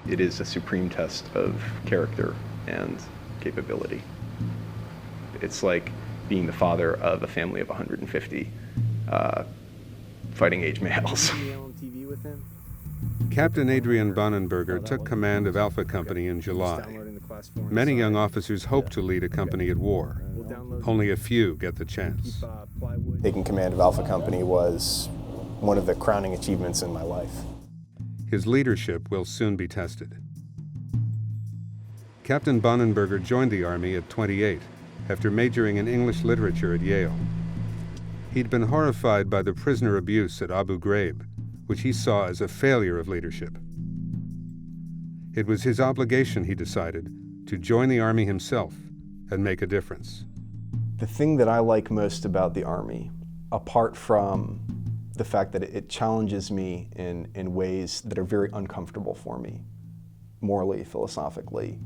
It is a supreme test of character and capability. It's like being the father of a family of 150 fighting age males. Captain Adrian Bonenberger took command of Alpha Company in July. Many young officers hope to lead a company at war. Only a few get the chance. Taking command of Alpha Company was one of the crowning achievements in my life. His leadership will soon be tested. Captain Bonenberger joined the Army at 28 after majoring in English literature at Yale. He'd been horrified by the prisoner abuse at Abu Ghraib, which he saw as a failure of leadership. It was his obligation, he decided, to join the Army himself and make a difference. The thing that I like most about the Army, apart from the fact that it challenges me in ways that are very uncomfortable for me, morally, philosophically,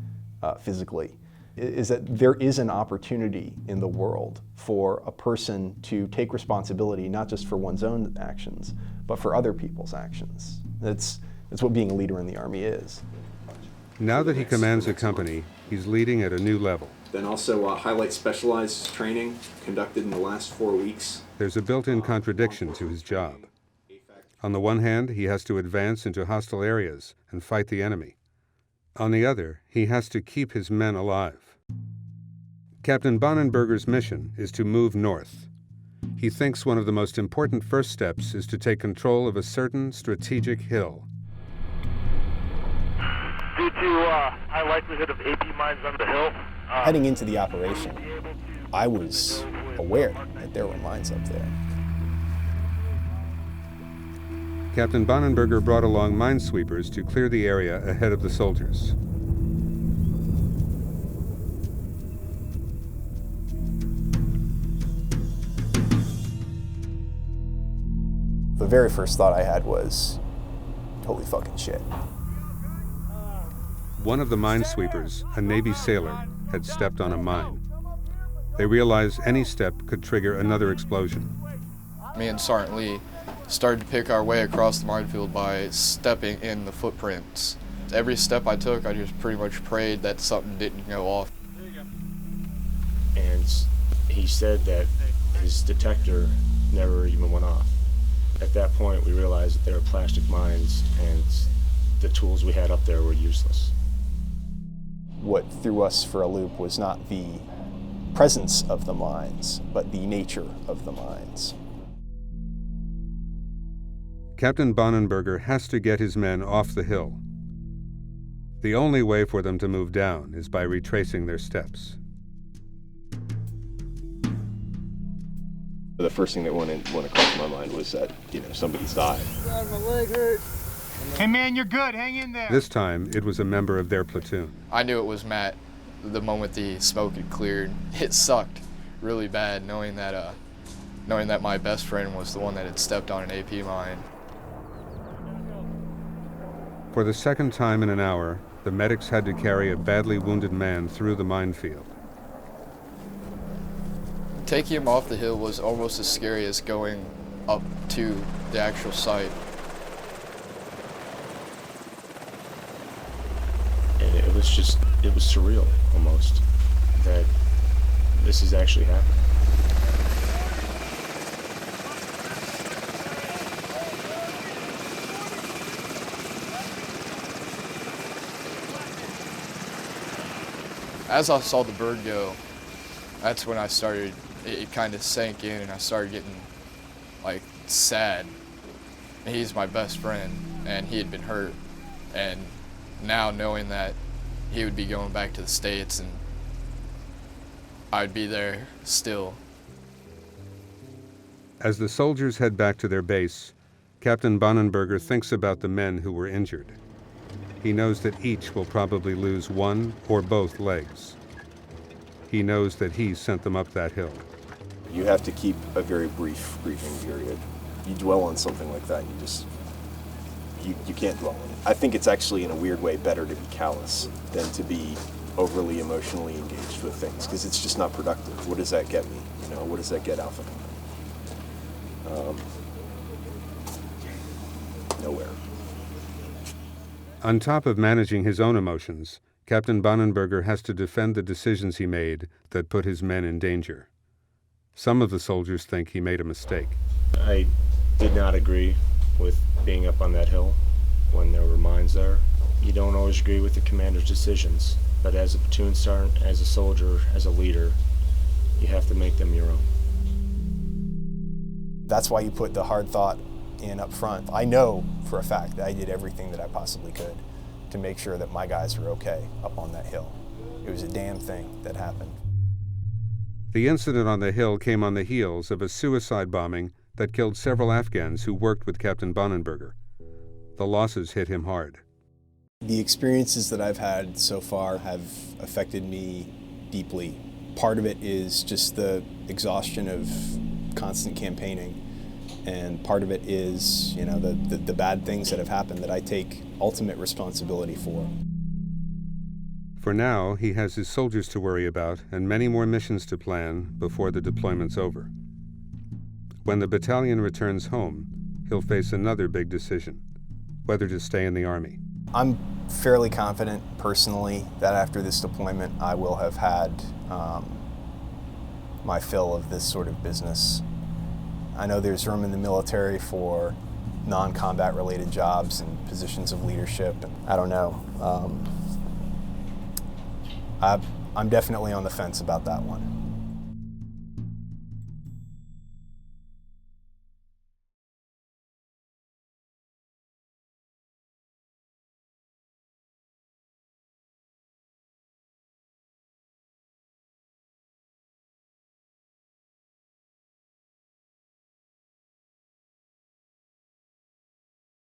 physically, is that there is an opportunity in the world for a person to take responsibility not just for one's own actions, but for other people's actions. That's what being a leader in the Army is. Now that he commands a company, he's leading at a new level. Then also highlight specialized training conducted in the last 4 weeks. There's a built-in contradiction to his job. On the one hand, he has to advance into hostile areas and fight the enemy. On the other, he has to keep his men alive. Captain Bonenberger's mission is to move north. He thinks one of the most important first steps is to take control of a certain strategic hill. Due to high likelihood of AP mines on the hill. Heading into the operation, I was aware that there were mines up there. Captain Bonenberger brought along minesweepers to clear the area ahead of the soldiers. The very first thought I had was, holy fucking shit. One of the minesweepers, a Navy sailor, had stepped on a mine. They realized any step could trigger another explosion. Me and Sergeant Lee started to pick our way across the minefield by stepping in the footprints. Every step I took, I just pretty much prayed that something didn't go off. And he said that his detector never even went off. At that point, we realized that they were plastic mines and the tools we had up there were useless. What threw us for a loop was not the presence of the mines, but the nature of the mines. Captain Bonenberger has to get his men off the hill. The only way for them to move down is by retracing their steps. The first thing that went across my mind was that, somebody's died. God, my leg hurts. Hey man, you're good, hang in there. This time, it was a member of their platoon. I knew it was Matt the moment the smoke had cleared. It sucked really bad knowing that my best friend was the one that had stepped on an AP mine. For the second time in an hour, the medics had to carry a badly wounded man through the minefield. Taking him off the hill was almost as scary as going up to the actual site. And it was surreal almost that this is actually happening. As I saw the bird go, that's when it kind of sank in and I started getting sad. He's my best friend and he had been hurt, and now knowing that he would be going back to the States and I'd be there still. As the soldiers head back to their base, Captain Bonenberger thinks about the men who were injured. He knows that each will probably lose one or both legs. He knows that he sent them up that hill. You have to keep a very brief briefing period. You dwell on something like that, you can't dwell on it. I think it's actually, in a weird way, better to be callous than to be overly emotionally engaged with things, because it's just not productive. What does that get me? What does that get Alpha Company? Nowhere. On top of managing his own emotions, Captain Bonenberger has to defend the decisions he made that put his men in danger. Some of the soldiers think he made a mistake. I did not agree with being up on that hill when there were mines there. You don't always agree with the commander's decisions, but as a platoon sergeant, as a soldier, as a leader, you have to make them your own. That's why you put the hard thought in up front. I know for a fact that I did everything that I possibly could to make sure that my guys were okay up on that hill. It was a damn thing that happened. The incident on the hill came on the heels of a suicide bombing that killed several Afghans who worked with Captain Bonenberger. The losses hit him hard. The experiences that I've had so far have affected me deeply. Part of it is just the exhaustion of constant campaigning, and part of it is, you know, the bad things that have happened that I take ultimate responsibility for. For now, he has his soldiers to worry about and many more missions to plan before the deployment's over. When the battalion returns home, he'll face another big decision: whether to stay in the Army. I'm fairly confident, personally, that after this deployment, I will have had my fill of this sort of business. I know there's room in the military for non-combat related jobs and positions of leadership. I don't know. I'm definitely on the fence about that one.